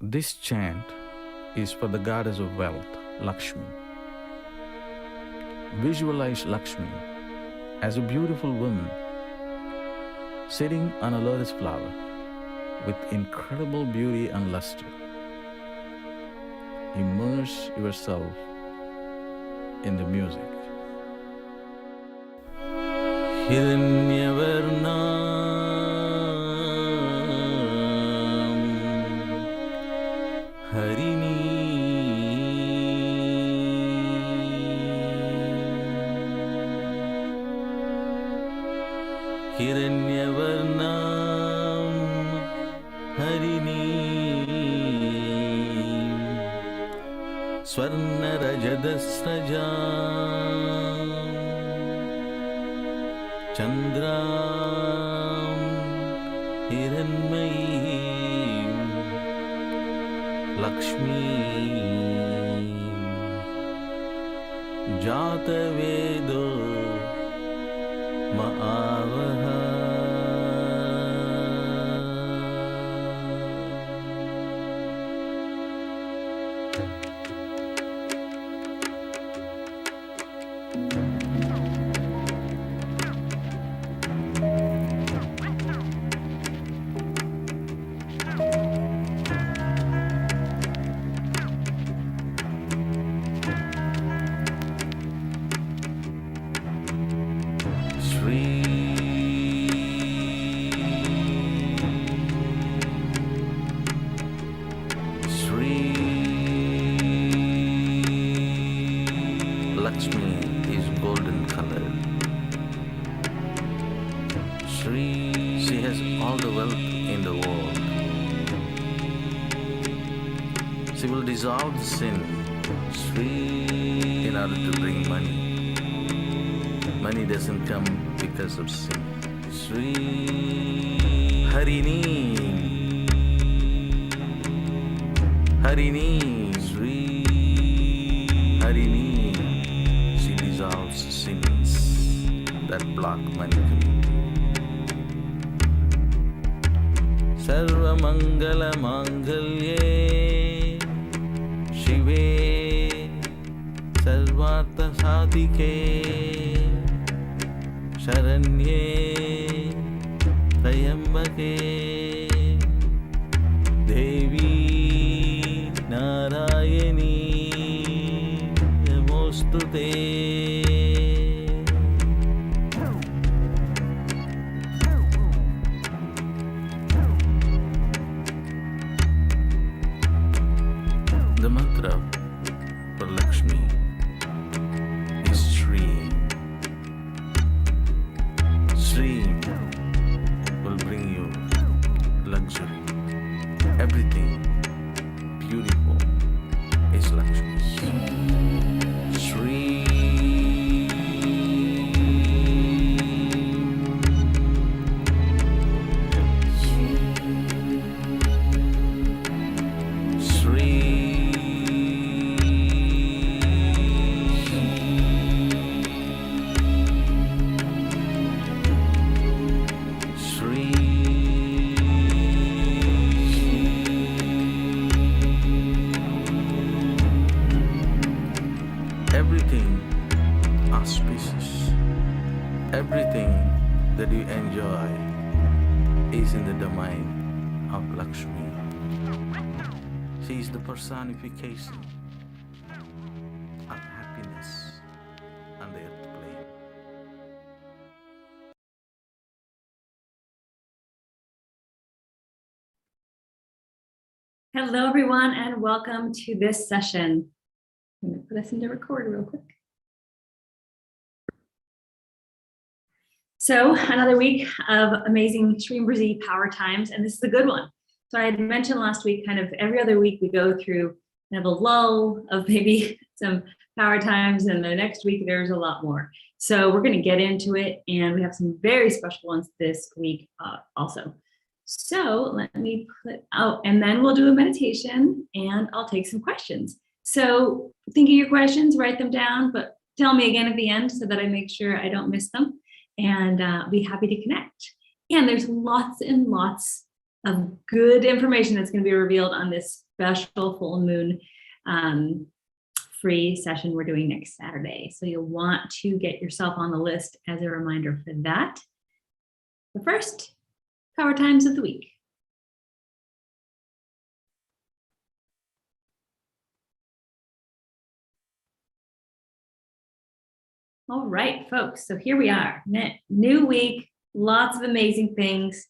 This chant is for the goddess of wealth, Lakshmi. Visualize Lakshmi as a beautiful woman sitting on a lotus flower with incredible beauty and luster. Immerse yourself in the music. Harini Hiranyavarnam Harini Swarna Rajadasrajam Chandram Hiranmayim Lakshmi Jata Vedo Ma'avaha. Lakshmi is golden colored. She has all the wealth in the world. She will dissolve the sin in order to bring money. Money doesn't come because of sin. Harini Harini, she dissolves sins that block money coming. Sarva Mangala Mangalye Shive Sarvartha Sadhike Sharanye Trayambake Devi Narayani Namostute. The mantra for Lakshmi is Shreem. Shreem will bring you luxury. Everything beautiful is Lakshmi. Shreem. Everything auspicious, everything that you enjoy is in the domain of Lakshmi. She is the personification of happiness on the earth plane. Hello, everyone, and welcome to this session. I'm going to put us into record real quick. So another week of amazing Shreem Brzee Powertimes, and this is a good one. So I had mentioned last week, kind of every other week we go through kind of a lull of maybe some power times, and the next week there's a lot more. So we're going to get into it, and we have some very special ones this week also. So let me put out, and then we'll do a meditation, and I'll take some questions. So think of your questions, write them down, but tell me again at the end so that I make sure I don't miss them, and be happy to connect. And there's lots and lots of good information that's going to be revealed on this special full moon free session we're doing next Saturday. So you'll want to get yourself on the list as a reminder for that. The first, power times of the week. All right, folks, so here we are, new week, lots of amazing things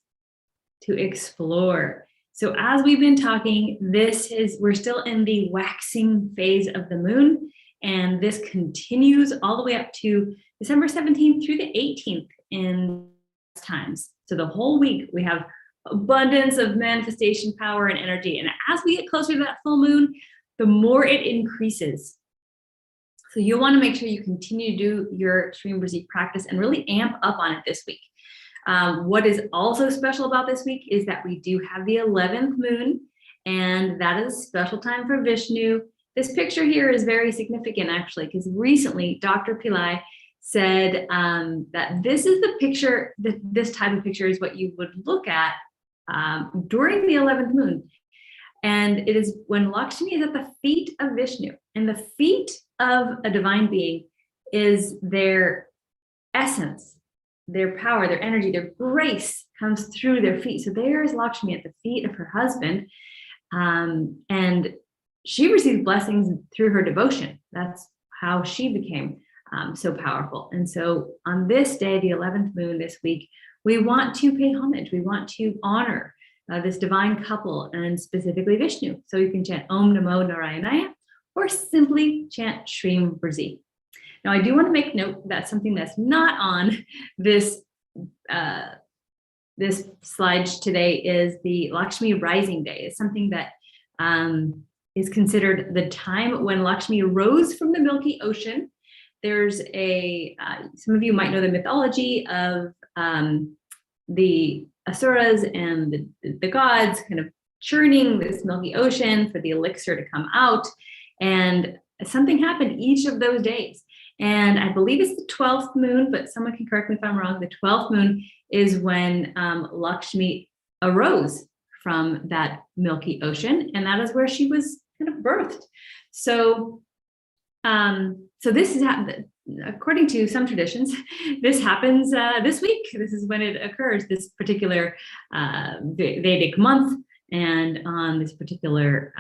to explore. So as we've been talking, we're still in the waxing phase of the moon, and this continues all the way up to December 17th through the 18th in times. So the whole week we have abundance of manifestation power and energy. And as we get closer to that full moon, the more it increases. So you'll want to make sure you continue to do your Shreem Brzee practice and really amp up on it this week. What is also special about this week is that we do have the 11th moon, and that is a special time for Vishnu. This picture here is very significant, actually, because recently Dr. Pillai said that this is the picture, this type of picture is what you would look at during the 11th moon. And it is when Lakshmi is at the feet of Vishnu, and the feet of a divine being is their essence, their power, their energy, their grace comes through their feet. So there is Lakshmi at the feet of her husband. And she receives blessings through her devotion. That's how she became so powerful. And so on this day, the 11th moon this week, we want to pay homage. We want to honor this divine couple, and specifically Vishnu. So you can chant Om Namo Narayanaya, or simply chant Shreem Brzee. Now, I do want to make note that something that's not on this this slide today is the Lakshmi Rising Day. It's something that is considered the time when Lakshmi rose from the Milky Ocean. There's some of you might know the mythology of the Asuras and the gods kind of churning this Milky Ocean for the elixir to come out. And something happened each of those days. And I believe it's the 12th moon, but someone can correct me if I'm wrong. The 12th moon is when Lakshmi arose from that Milky Ocean, and that is where she was kind of birthed. So, so this is, according to some traditions, this happens this week. This is when it occurs, this particular Vedic month, and on this particular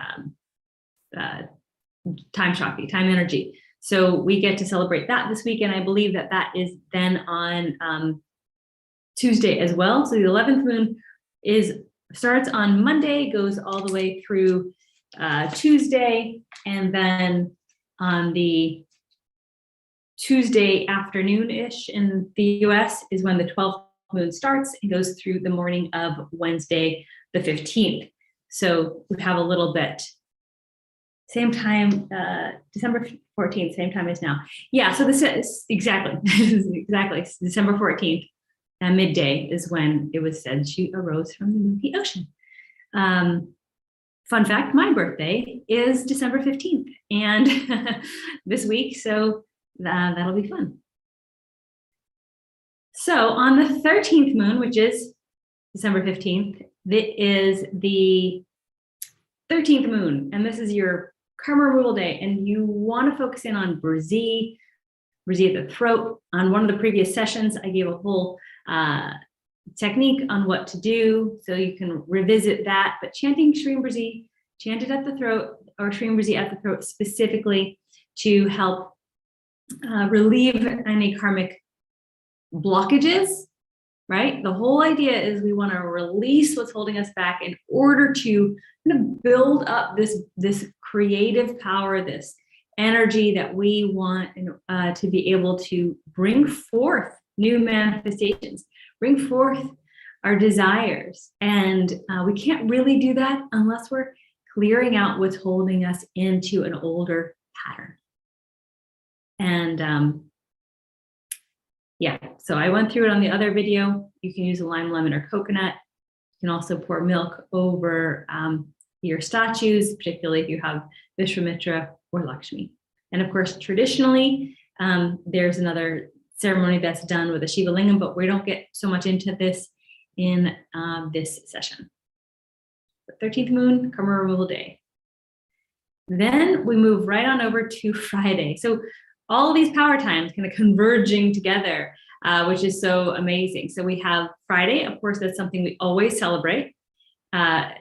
time Shakti, time energy. So we get to celebrate that this week, and I believe that that is then on Tuesday as well. So the 11th moon starts on Monday, goes all the way through Tuesday, and then on the Tuesday afternoon-ish in the US is when the 12th moon starts and goes through the morning of Wednesday, the 15th. So we have a little bit, same time, December 14th, same time as now. Yeah, so this is exactly, December 14th, midday is when it was said she arose from the Milky Ocean. Fun fact, my birthday is December 15th, and this week, so that'll be fun. So on the 13th moon, which is December 15th, it is the 13th moon, and this is your karma removal day, and you want to focus in on Brzee at the throat. On one of the previous sessions, I gave a whole technique on what to do, so you can revisit that. But chanting Shreem Brzee, chant it at the throat, or Shreem Brzee at the throat specifically to help relieve any karmic blockages, right? The whole idea is we want to release what's holding us back in order to kind of build up this creative power, this energy that we want to be able to bring forth new manifestations, bring forth our desires. And we can't really do that unless we're clearing out what's holding us into an older pattern. And yeah, so I went through it on the other video. You can use a lime, lemon, or coconut. You can also pour milk over your statues, particularly if you have Vishwamitra or Lakshmi. And of course, traditionally, there's another ceremony that's done with a Shiva Lingam, but we don't get so much into this in this session. 13th moon, karma removal day. Then we move right on over to Friday. So all these power times kind of converging together, which is so amazing. So we have Friday, of course, that's something we always celebrate, as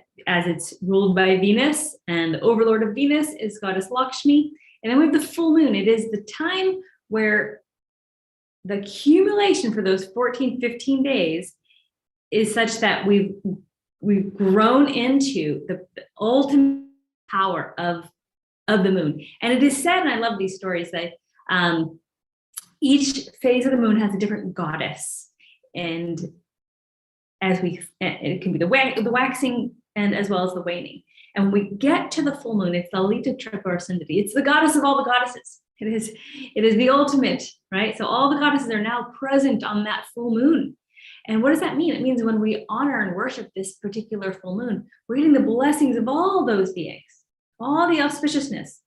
it's ruled by Venus, and the overlord of Venus is Goddess Lakshmi. And then we have the full moon. It is the time where the accumulation for those 14, 15 days is such that we've grown into the ultimate power of the moon. And it is said, and I love these stories, that each phase of the moon has a different goddess. And it can be the waxing and as well as the waning. And when we get to the full moon, it's the Lita Triparasundari. It's the goddess of all the goddesses. It is the ultimate, right? So all the goddesses are now present on that full moon. And what does that mean? It means when we honor and worship this particular full moon, we're getting the blessings of all those beings, all the auspiciousness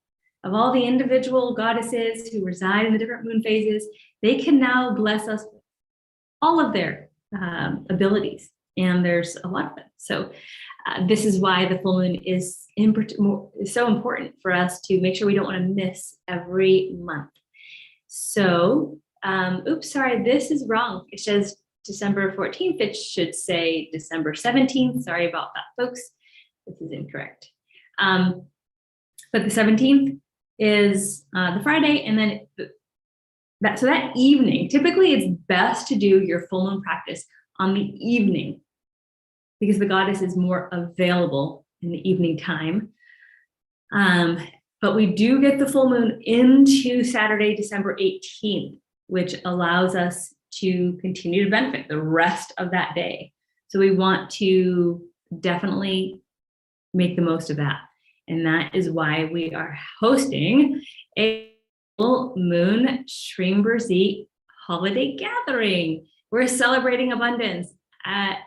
of all the individual goddesses who reside in the different moon phases. They can now bless us with all of their abilities. And there's a lot of them. So this is why the full moon is so important for us to make sure we don't want to miss every month. So, oops, sorry, this is wrong. It says December 14th. It should say December 17th. Sorry about that, folks. This is incorrect. But the 17th is the Friday, and then that evening, typically it's best to do your full moon practice on the evening because the goddess is more available in the evening time. But we do get the full moon into Saturday, December 18th, which allows us to continue to benefit the rest of that day. So we want to definitely make the most of that. And that is why we are hosting a full moon Shreem Brzee holiday gathering. We're celebrating abundance.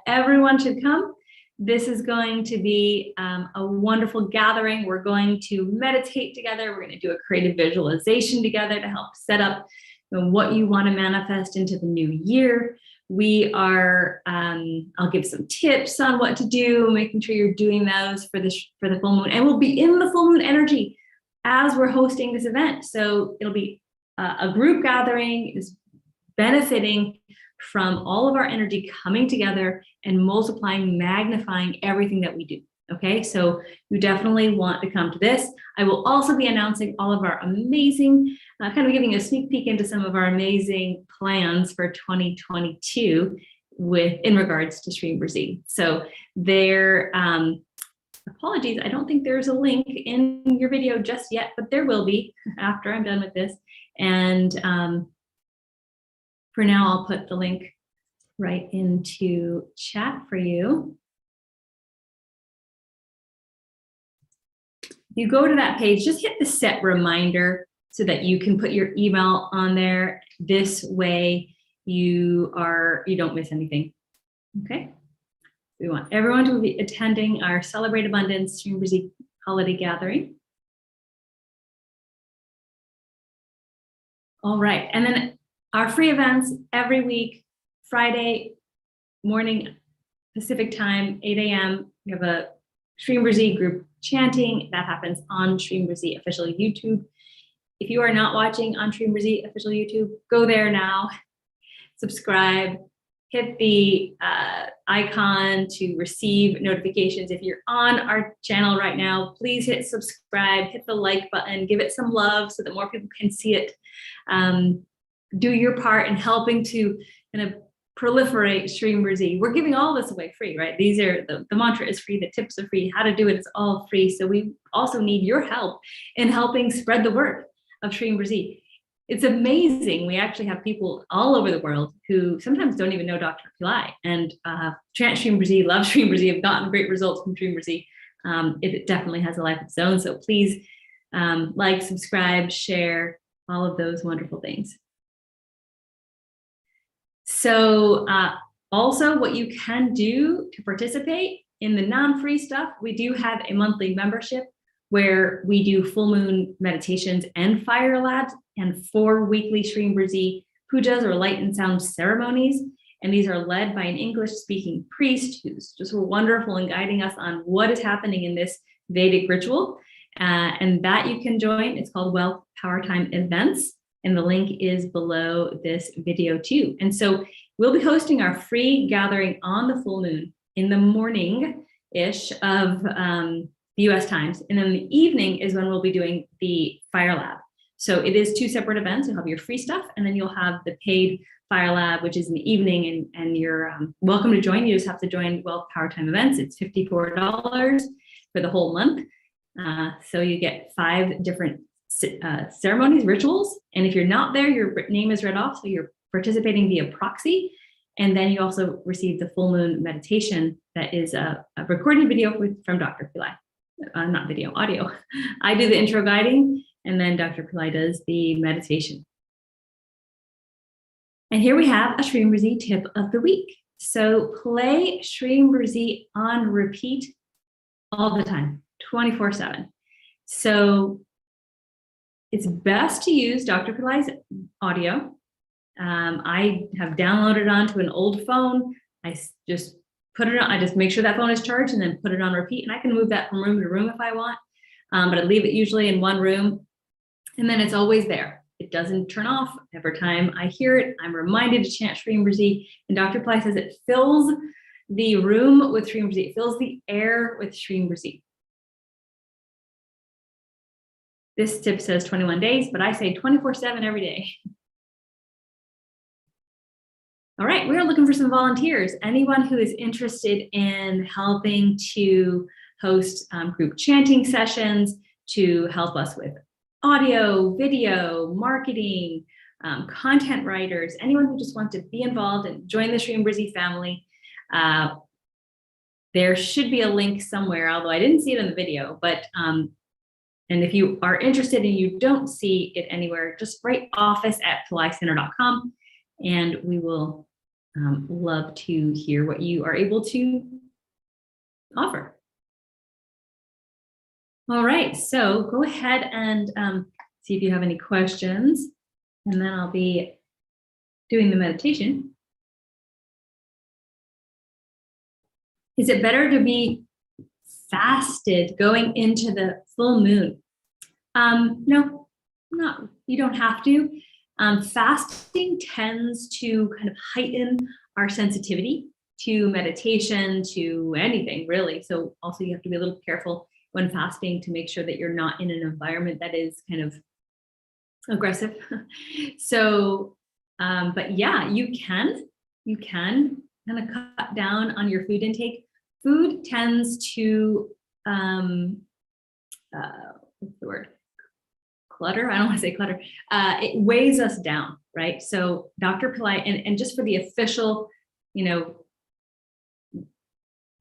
Everyone should come. This is going to be a wonderful gathering. We're going to meditate together. We're going to do a creative visualization together to help set up what you want to manifest into the new year. We are, I'll give some tips on what to do, making sure you're doing those for the full moon. And we'll be in the full moon energy as we're hosting this event. So it'll be a group gathering, is benefiting from all of our energy coming together and multiplying, magnifying everything that we do. Okay, so you definitely want to come to this. I will also be announcing all of our amazing, kind of giving a sneak peek into some of our amazing plans for 2022 in regards to Shreem Brzee. So there, apologies, I don't think there's a link in your video just yet, but there will be after I'm done with this. And for now, I'll put the link right into chat for you. You go to that page, just hit the set reminder so that you can put your email on there. This way you don't miss anything. Okay. We want everyone to be attending our Celebrate Abundance Shreem Brzee holiday gathering. All right. And then our free events every week, Friday morning, Pacific time, 8 a.m. We have a Shreem Brzee group chanting that happens on Shreem Brzee official YouTube. If you are not watching on Shreem Brzee official YouTube, go there now, subscribe, hit the icon to receive notifications. If you're on our channel right now, please hit subscribe, hit the like button, give it some love so that more people can see it. Do your part in helping to kind of proliferate Shreem Brzee. We're giving all this away free, right? These are the mantra is free, the tips are free, how to do it is all free. So we also need your help in helping spread the word of Shreem Brzee. It's amazing. We actually have people all over the world who sometimes don't even know Dr. Pillai and chant Shreem Brzee, love Shreem Brzee, have gotten great results from Shreem Brzee. It definitely has a life of its own. So please like, subscribe, share, all of those wonderful things. So also what you can do to participate in the non-free stuff, we do have a monthly membership where we do full moon meditations and fire labs and 4 weekly Shreem Brzee pujas or light and sound ceremonies. And these are led by an English-speaking priest who's just wonderful in guiding us on what is happening in this Vedic ritual. And that you can join. It's called Wealth Powertim Events. And the link is below this video too. And so we'll be hosting our free gathering on the full moon in the morning-ish of the US times. And then the evening is when we'll be doing the Fire Lab. So it is 2 separate events. You'll have your free stuff, and then you'll have the paid Fire Lab, which is in the evening, and you're welcome to join. You just have to join Wealth Powertime Events. It's $54 for the whole month. So you get 5 different ceremonies, rituals. And if you're not there, your name is read off. So you're participating via proxy. And then you also receive the full moon meditation that is a recorded video from Dr. Pillai. Not video, audio. I do the intro guiding, and then Dr. Pillai does the meditation. And here we have a Shreem Brzee tip of the week. So play Shreem Brzee on repeat all the time, 24/7. So it's best to use Dr. Pillai's audio. I have downloaded onto an old phone. I just put it on, I just make sure that phone is charged and then put it on repeat. And I can move that from room to room if I want, but I leave it usually in one room, and then it's always there. It doesn't turn off. Every time I hear it, I'm reminded to chant Shreem Brzee. And Dr. Pillai says it fills the room with Shreem Brzee. It fills the air with Shreem Brzee. This tip says 21 days, but I say 24/7 every day. All right, we are looking for some volunteers. Anyone who is interested in helping to host group chanting sessions, to help us with audio, video, marketing, content writers, anyone who just wants to be involved and join the Shreem Brzee family. There should be a link somewhere, although I didn't see it in the video, but and if you are interested and you don't see it anywhere, just write office@pillaicenter.com, and we will love to hear what you are able to offer. All right, so go ahead and see if you have any questions, and then I'll be doing the meditation. Is it better to be fasted going into the full moon? No, not. You don't have to. Fasting tends to kind of heighten our sensitivity to meditation, to anything really. So also you have to be a little careful when fasting to make sure that you're not in an environment that is kind of aggressive. So, but yeah, you can kind of cut down on your food intake. Food tends to, what's the word? Clutter. I don't want to say clutter. It weighs us down, right? So Dr. Pillai, and just for the official,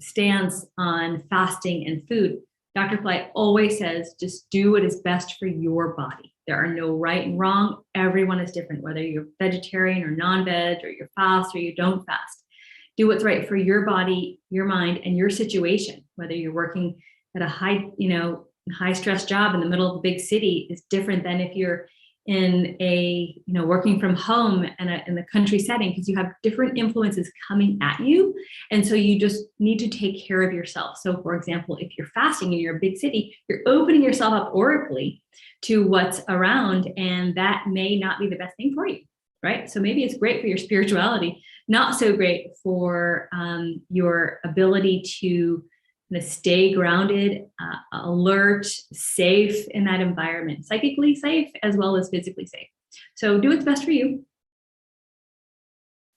stance on fasting and food, Dr. Pillai always says, just do what is best for your body. There are no right and wrong. Everyone is different, whether you're vegetarian or non-veg, or you fast or you don't fast. Do what's right for your body, your mind, and your situation. Whether you're working at a high stress job in the middle of a big city is different than if you're in a, working from home in the country setting, because you have different influences coming at you. And so you just need to take care of yourself. So for example, if you're fasting and you're a big city, you're opening yourself up aurically to what's around, and that may not be the best thing for you, right? So maybe it's great for your spirituality, not so great for your ability to stay grounded, alert, safe in that environment, psychically safe as well as physically safe. So do what's best for you.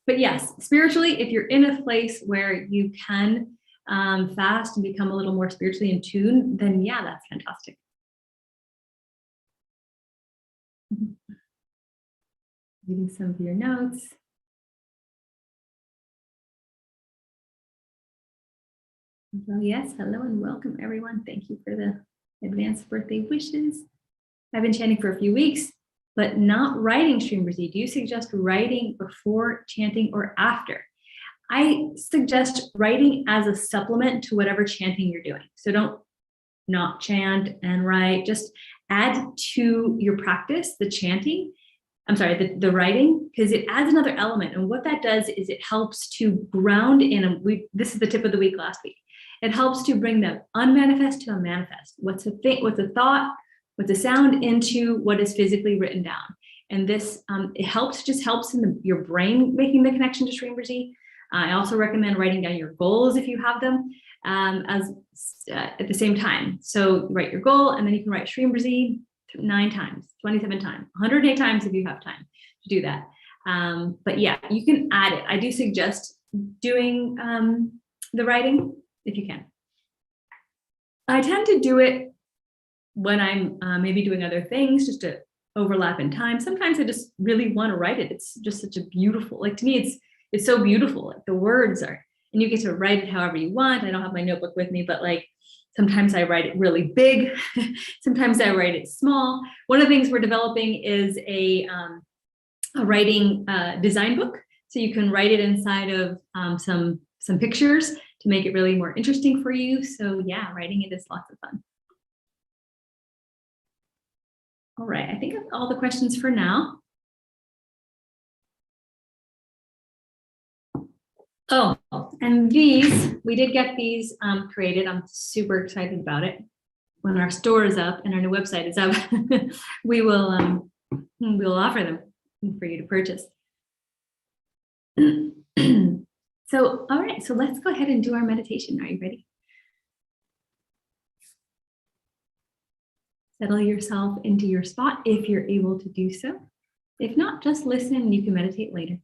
But yes, spiritually, if you're in a place where you can fast and become a little more spiritually in tune, then yeah, that's fantastic. Reading some of your notes. Well, yes, hello and welcome everyone. Thank you for the advanced birthday wishes. I've been chanting for a few weeks, but not writing Shreem Brzee. Do you suggest writing before chanting or after? I suggest writing as a supplement to whatever chanting you're doing. So don't not chant and write, just add to your practice, the chanting, the writing, because it adds another element. And what that does is it helps to ground in, this is the tip of the week last week. It helps to bring the unmanifest to a manifest. What's a thought, what's a sound into what is physically written down. And this, it helps in your brain making the connection to Shreem Brzee. I also recommend writing down your goals if you have them at the same time. So write your goal, and then you can write Shreem Brzee 9 times, 27 times, 108 times if you have time to do that. But yeah, you can add it. I do suggest doing the writing if you can. I tend to do it when I'm maybe doing other things just to overlap in time. Sometimes I just really want to write it. It's just such a beautiful, like to me, it's so beautiful. Like the words are, and you get to write it however you want. I don't have my notebook with me, but like sometimes I write it really big. Sometimes I write it small. One of the things we're developing is a writing design book. So you can write it inside of some pictures to make it really more interesting for you. So yeah, writing it is lots of fun. All right, I think that's all the questions for now. Oh, and these, we did get these created. I'm super excited about it. When our store is up and our new website is up, we'll offer them for you to purchase. So, all right, so let's go ahead and do our meditation. Are you ready? Settle yourself into your spot if you're able to do so. If not, just listen and you can meditate later.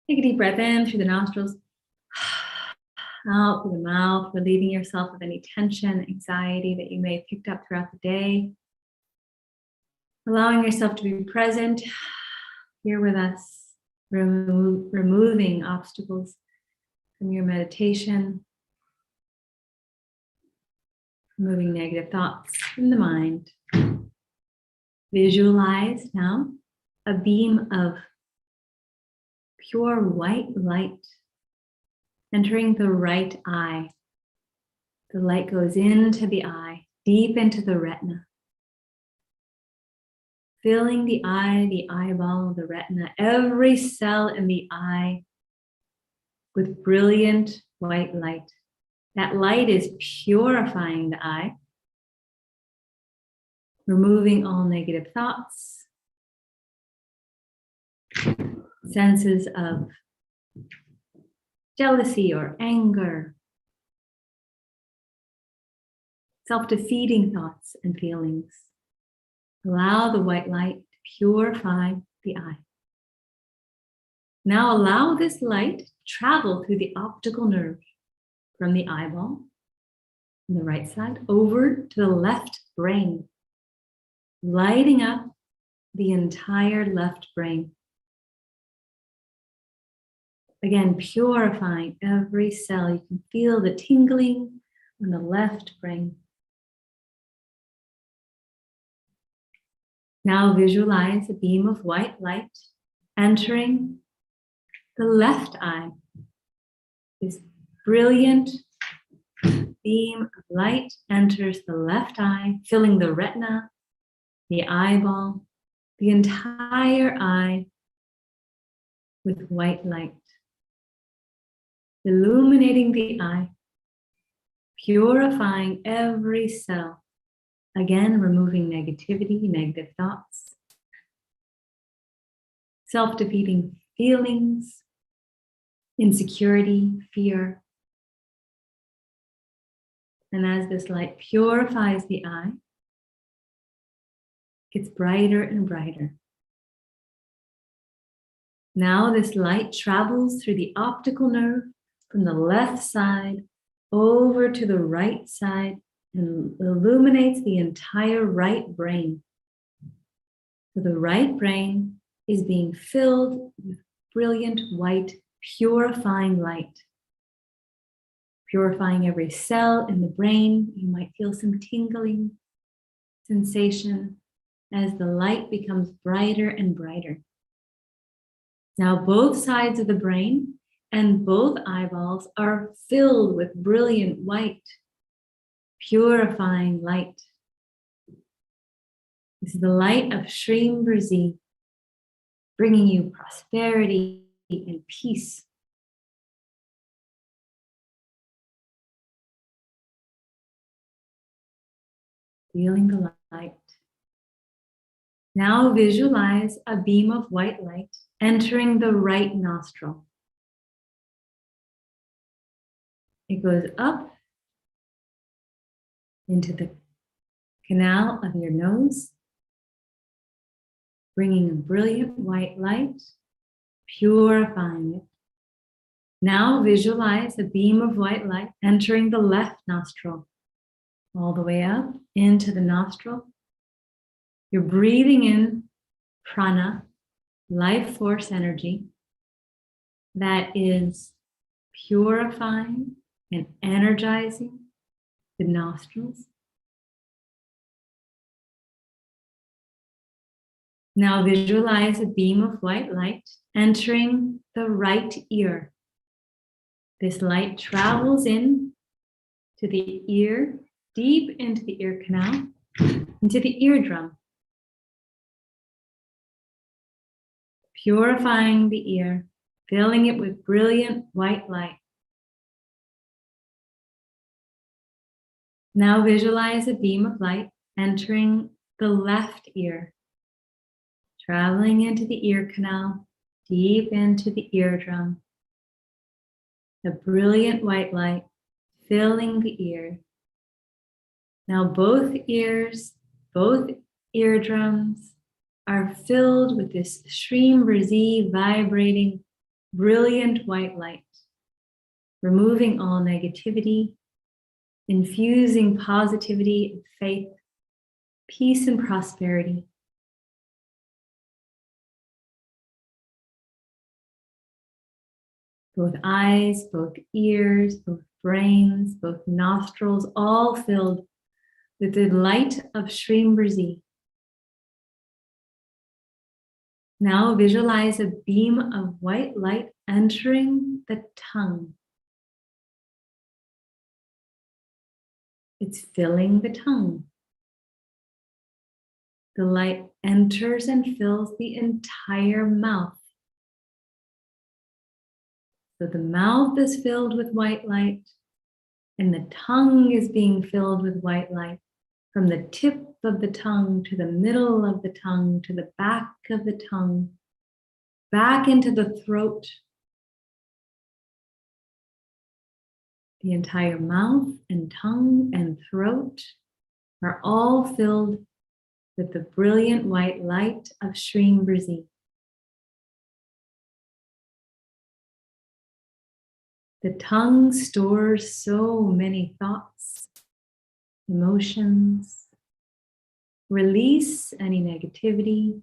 Take a deep breath in through the nostrils, out through the mouth, relieving yourself of any tension, anxiety that you may have picked up throughout the day. Allowing yourself to be present here with us, removing obstacles from your meditation. Removing negative thoughts from the mind. Visualize now a beam of pure white light entering the right eye. The light goes into the eye, deep into the retina, filling the eye, the eyeball, the retina, every cell in the eye with brilliant white light. That light is purifying the eye, removing all negative thoughts, senses of jealousy or anger, self-defeating thoughts and feelings. Allow the white light to purify the eye. Now allow this light to travel through the optical nerve from the eyeball on the right side over to the left brain, lighting up the entire left brain. Again, purifying every cell. You can feel the tingling on the left brain. Now visualize a beam of white light entering the left eye. This brilliant beam of light enters the left eye, filling the retina, the eyeball, the entire eye with white light, illuminating the eye, purifying every cell, again removing negativity, negative thoughts, self-defeating feelings, insecurity, fear. And as this light purifies the eye, it gets brighter and brighter. Now this light travels through the optical nerve from the left side over to the right side and illuminates the entire right brain. So the right brain is being filled with brilliant white, purifying light. Purifying every cell in the brain. You might feel some tingling sensation as the light becomes brighter and brighter. Now both sides of the brain and both eyeballs are filled with brilliant white, purifying light. This is the light of Shreem Brzee, bringing you prosperity and peace. Feeling the light. Now visualize a beam of white light entering the right nostril. It goes up into the canal of your nose, bringing a brilliant white light, purifying it. Now visualize a beam of white light entering the left nostril, all the way up into the nostril. You're breathing in prana, life force energy that is purifying and energizing the nostrils. Now visualize a beam of white light entering the right ear. This light travels in to the ear, deep into the ear canal, into the eardrum, purifying the ear, filling it with brilliant white light. Now visualize a beam of light entering the left ear, traveling into the ear canal, deep into the eardrum. The brilliant white light filling the ear. Now both ears, both eardrums are filled with this Shreem Brzee vibrating, brilliant white light, removing all negativity, infusing positivity and faith, peace and prosperity. Both eyes, both ears, both brains, both nostrils, all filled with the light of Shreem Brzee. Now visualize a beam of white light entering the tongue. It's filling the tongue. The light enters and fills the entire mouth. So the mouth is filled with white light, and the tongue is being filled with white light, from the tip of the tongue to the middle of the tongue to the back of the tongue, back into the throat. The entire mouth and tongue and throat are all filled with the brilliant white light of Shreem Brzee. The tongue stores so many thoughts, emotions. Release any negativity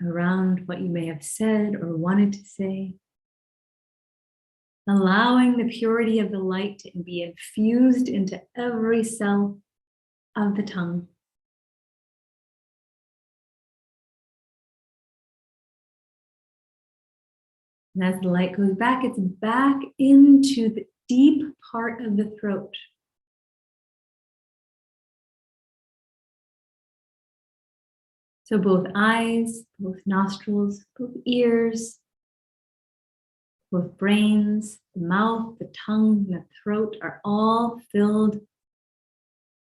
around what you may have said or wanted to say. Allowing the purity of the light to be infused into every cell of the tongue. And as the light goes back, it's back into the deep part of the throat. So both eyes, both nostrils, both ears, both brains, the mouth, the tongue, the throat are all filled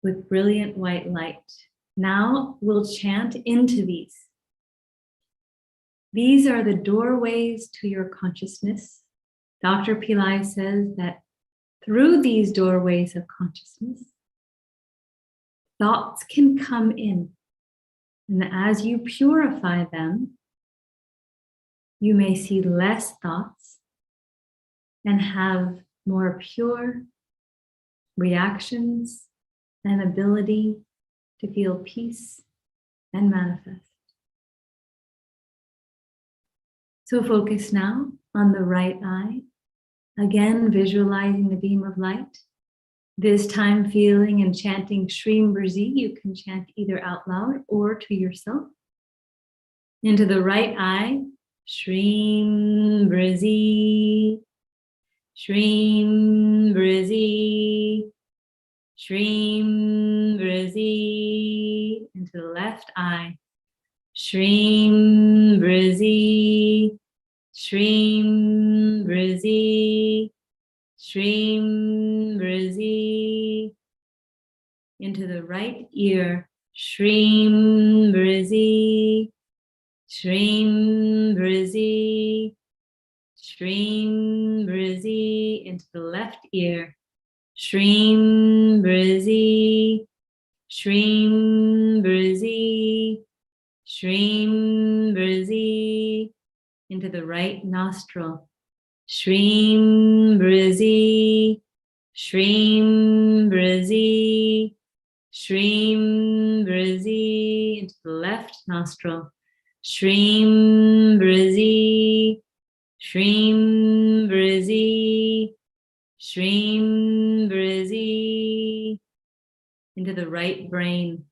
with brilliant white light. Now we'll chant into these. These are the doorways to your consciousness. Dr. Pillai says that through these doorways of consciousness, thoughts can come in. And as you purify them, you may see less thoughts and have more pure reactions and ability to feel peace and manifest. So focus now on the right eye. Again, visualizing the beam of light. This time feeling and chanting Shreem Brzee. You can chant either out loud or to yourself. Into the right eye, Shreem Brzee, Shreem Brzee, Shreem Brzee. Into the left eye, Shreem Brzee, Shreem Brzee, Shreem Brzee. Into the right ear, Shreem Brzee, Shreem Brzee, Shreem Brzee. Into the left ear, Shreem Brzee, Shreem Brzee, Shreem Brzee. Into the right nostril, Shreem Brzee, Shreem Brzee, Shreem Brzee. Into the left nostril, Shreem Brzee, Shreem Brzee, Shreem Brzee. Into the right brain,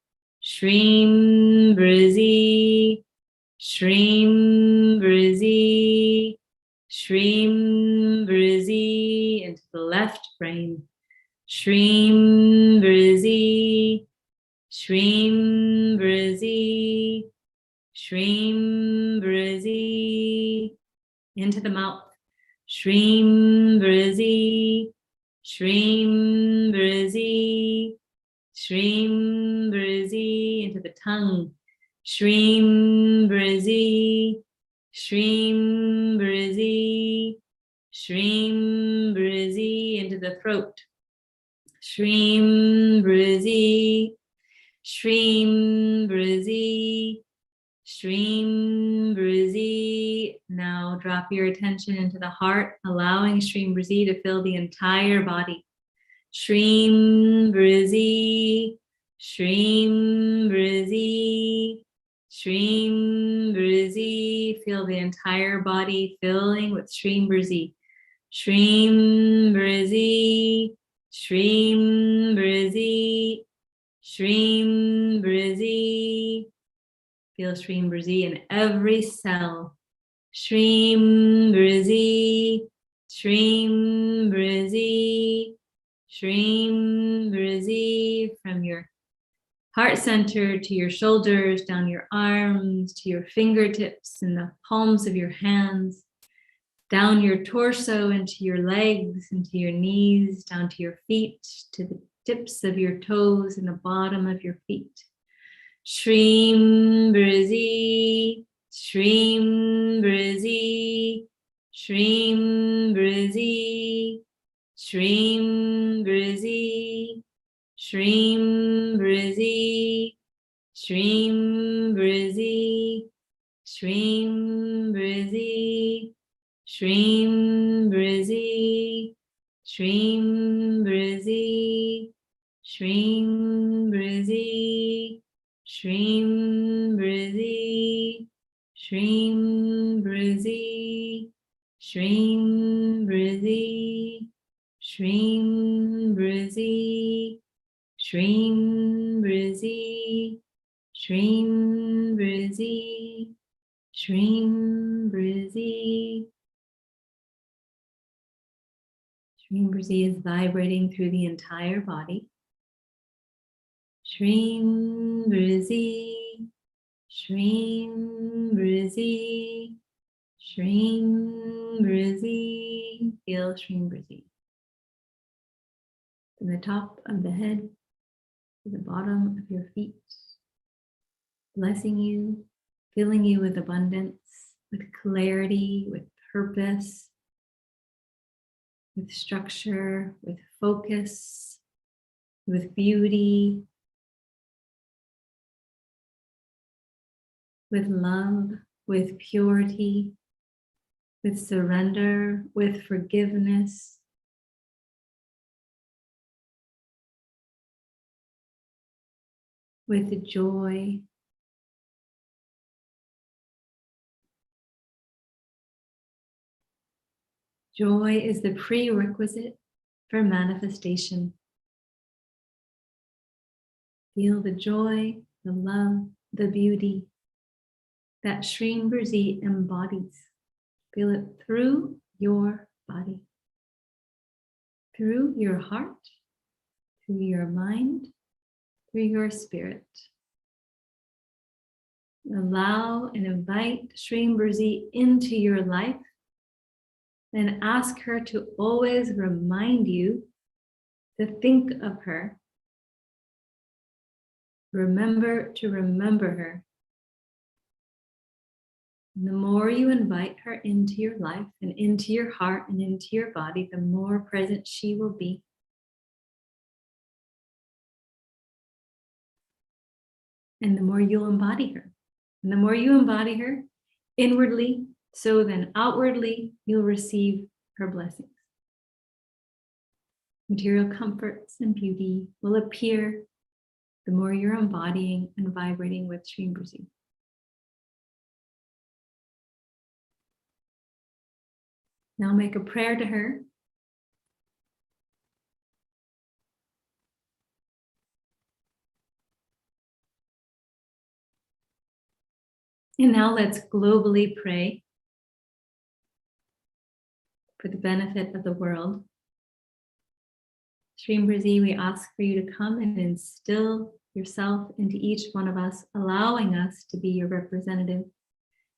Shreem Brzee, Shreem Brzee, Shreem Brzee. Into the left brain, Shreem Brzee, Shreem Brzee, Shreem Brzee. Into the mouth, Shreem Brzee, Shreem Brzee, Shreem Brzee. Into the tongue, Shreem Brzee, Shreem Brzee, Shreem Brzee. Into the throat, Shreem Brzee, Shreem Brzee, Shreem Brzee. Now drop your attention into the heart, allowing Shreem Brzee to fill the entire body. Shreem Brzee, Shreem Brzee, Shreem Brzee. Feel the entire body filling with Shreem Brzee. Shreem Brzee, Shreem Brzee, Shreem Brzee. Feel Shreem Brzee in every cell. Shreem Brzee, Shreem Brzee, Shreem Brzee. From your heart center to your shoulders, down your arms, to your fingertips and the palms of your hands, down your torso, into your legs, into your knees, down to your feet, to the tips of your toes and the bottom of your feet. Shreem Brzee, Shreem Brzee, Shreem Brzee, Shreem Brzee, Shreem Brzee, Shreem Brzee, Shreem Brzee, Shreem Brzee, Shreem Brzee, Shreem Brzee, Shreem Brzee, Shreem Brzee, Shreem Brzee, Shreem Brzee, Shreem Brzee, Shreem Brzee, Shreem Brzee. Shreem Brzee is vibrating through the entire body. Shreem Brzee, Shreem Brzee, Shreem Brzee. Feel Shreem Brzee. From the top of the head to the bottom of your feet. Blessing you, filling you with abundance, with clarity, with purpose, with structure, with focus, with beauty, with love, with purity, with surrender, with forgiveness, with joy. Joy is the prerequisite for manifestation. Feel the joy, the love, the beauty that Shreem Brzee embodies. Feel it through your body, through your heart, through your mind, through your spirit. Allow and invite Shreem Brzee into your life. Then ask her to always remind you to think of her. Remember to remember her. And the more you invite her into your life and into your heart and into your body, the more present she will be. And the more you'll embody her. And the more you embody her inwardly, so then outwardly, you'll receive her blessings. Material comforts and beauty will appear the more you're embodying and vibrating with Shreem Brzee. Now make a prayer to her. And now let's globally pray for the benefit of the world. Shreem Brzee, we ask for you to come and instill yourself into each one of us, allowing us to be your representative.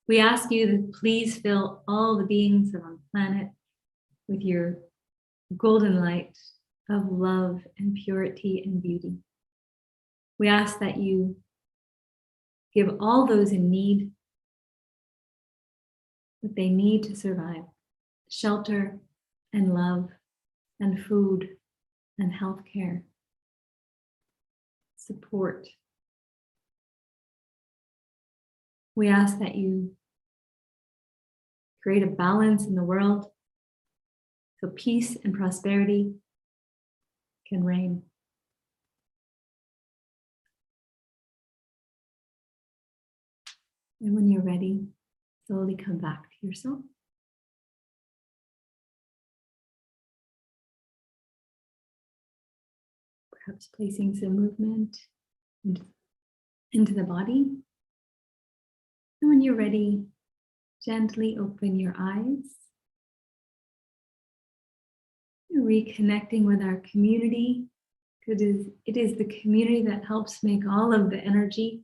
We ask you to please fill all the beings on the planet with your golden light of love and purity and beauty. We ask that you give all those in need what they need to survive: shelter and love and food and healthcare, support. We ask that you create a balance in the world so peace and prosperity can reign. And when you're ready, slowly come back to yourself. Perhaps placing some movement into the body. And when you're ready, gently open your eyes. Reconnecting with our community. It is the community that helps make all of the energy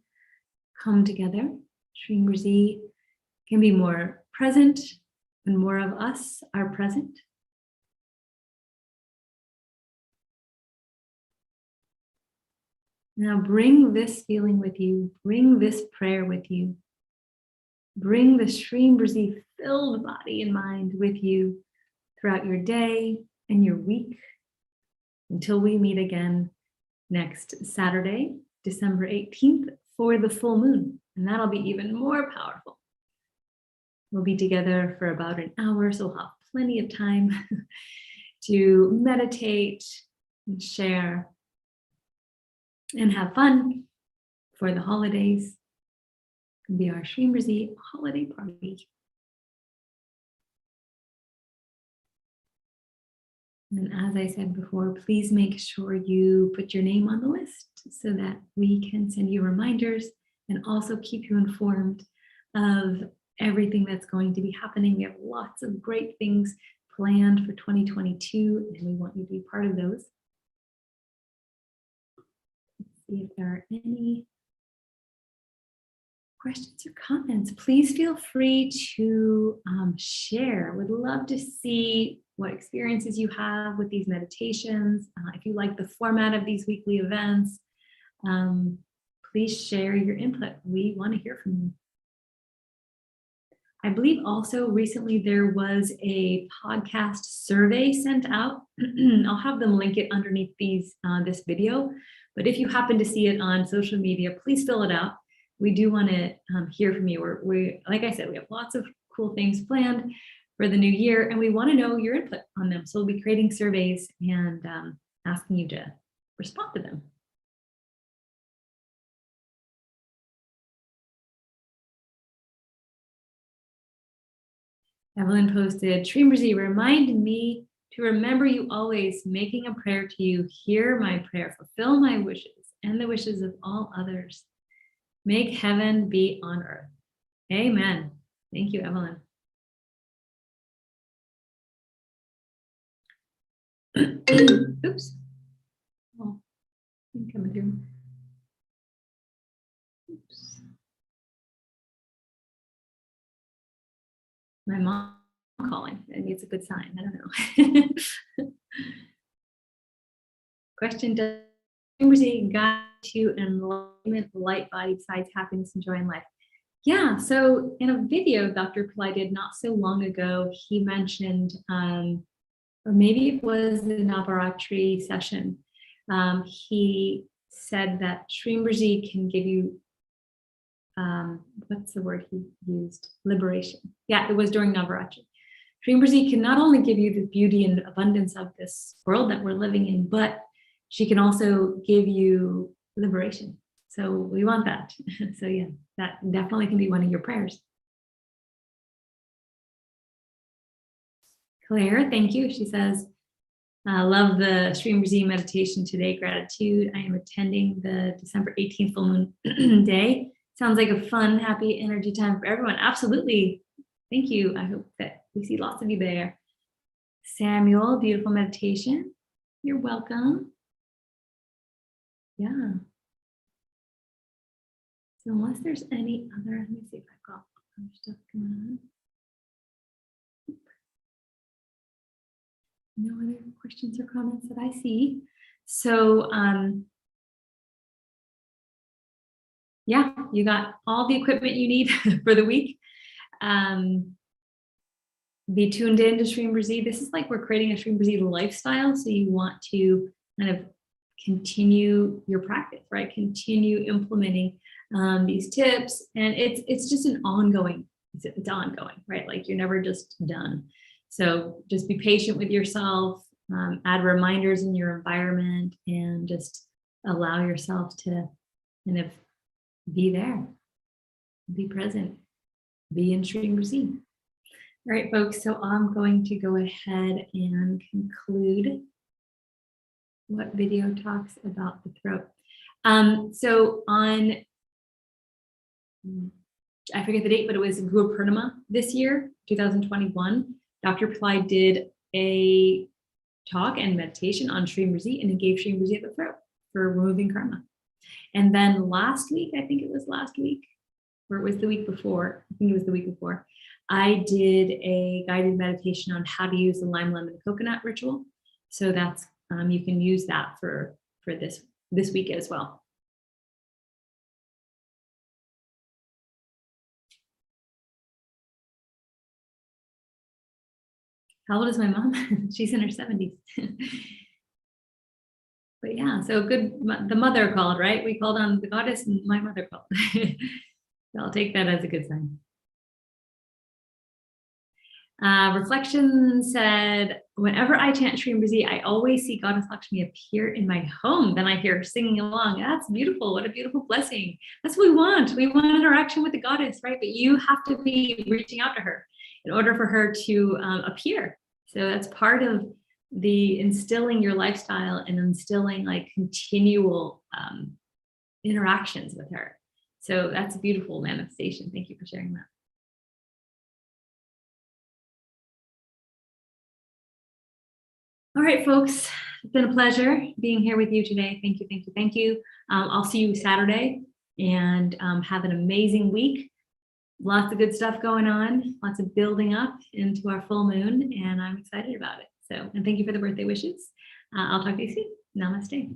come together. Shreem Brzee can be more present when more of us are present. Now bring this feeling with you, bring this prayer with you, bring the Shreem Brzee filled body and mind with you throughout your day and your week until we meet again next Saturday, December 18th for the full moon. And that'll be even more powerful. We'll be together for about an hour, so we'll have plenty of time to meditate and share and have fun for the holidays. It'll be our Shreem Brzee holiday party. And as I said before, please make sure you put your name on the list so that we can send you reminders and also keep you informed of everything that's going to be happening. We have lots of great things planned for 2022, and we want you to be part of those. Let's see if there are any questions or comments. Please feel free to share. Would love to see what experiences you have with these meditations. If you like the format of these weekly events, please share your input. We want to hear from you. I believe also recently there was a podcast survey sent out. I'll have them link it underneath this video, but if you happen to see it on social media, please fill it out. We do want to hear from you. We, like I said, we have lots of cool things planned for the new year, and we want to know your input on them. So we'll be creating surveys and asking you to respond to them. Evelyn posted, Shreem Brzee, remind me to remember you always, making a prayer to you. Hear my prayer, fulfill my wishes and the wishes of all others. Make heaven be on earth. Amen. Thank you, Evelyn. Oops. Oh, I'm coming through. Oops. My mom calling. Maybe it's a good sign. I don't know. Question: does Shreem Brzee guide to enlightenment, light body, besides happiness and joy in life? Yeah. So in a video Dr. Pillai did not so long ago, he mentioned, or maybe it was the Navaratri session. He said that Shreem Brzee can give you, what's the word he used? Liberation. Yeah, it was during Navaratri. Shreem Brzee can not only give you the beauty and abundance of this world that we're living in, but she can also give you liberation. So we want that. So yeah, that definitely can be one of your prayers. Claire, thank you. She says, love the Shreem Brzee meditation today. Gratitude. I am attending the December 18th full moon day. Sounds like a fun, happy energy time for everyone. Absolutely. Thank you. I hope that we see lots of you there. Samuel, beautiful meditation. You're welcome. Yeah. So unless there's any other, let me see if I've got other stuff going on. No other questions or comments that I see. So yeah, you got all the equipment you need for the week. Be tuned in to Shreem Brzee. This is like we're creating a Shreem Brzee lifestyle. So you want to kind of continue your practice, right? Continue implementing these tips, and it's just an ongoing. It's ongoing, right? Like you're never just done. So just be patient with yourself. Add reminders in your environment, and just allow yourself to kind of be there, be present, be in Shreem Brzee. All right, folks, so I'm going to go ahead and conclude what video talks about the throat. So on, I forget the date, but it was Guru Purnima this year, 2021. Dr. Pillai did a talk and meditation on Shreem Brzee, and he gave Shreem Brzee at the throat for removing karma. And then last week, I think it was last week, or it was the week before, I think it was the week before, I did a guided meditation on how to use the lime, lemon, coconut ritual. So that's, you can use that for this week as well. How old is my mom? She's in her 70s. But yeah, so good. The mother called, right? We called on the goddess, and my mother called. So I'll take that as a good sign. Reflection said, whenever I chant Shreem Brzee, I always see Goddess Lakshmi appear in my home. Then I hear her singing along. That's beautiful. What a beautiful blessing. That's what we want. We want interaction with the goddess, right? But you have to be reaching out to her in order for her to appear. So that's part of the instilling your lifestyle and instilling like continual interactions with her. So that's a beautiful manifestation. Thank you for sharing that. All right, folks, it's been a pleasure being here with you today. Thank you, thank you, thank you. I'll see you Saturday, and have an amazing week. Lots of good stuff going on, lots of building up into our full moon, and I'm excited about it. So, and thank you for the birthday wishes. I'll talk to you soon. Namaste.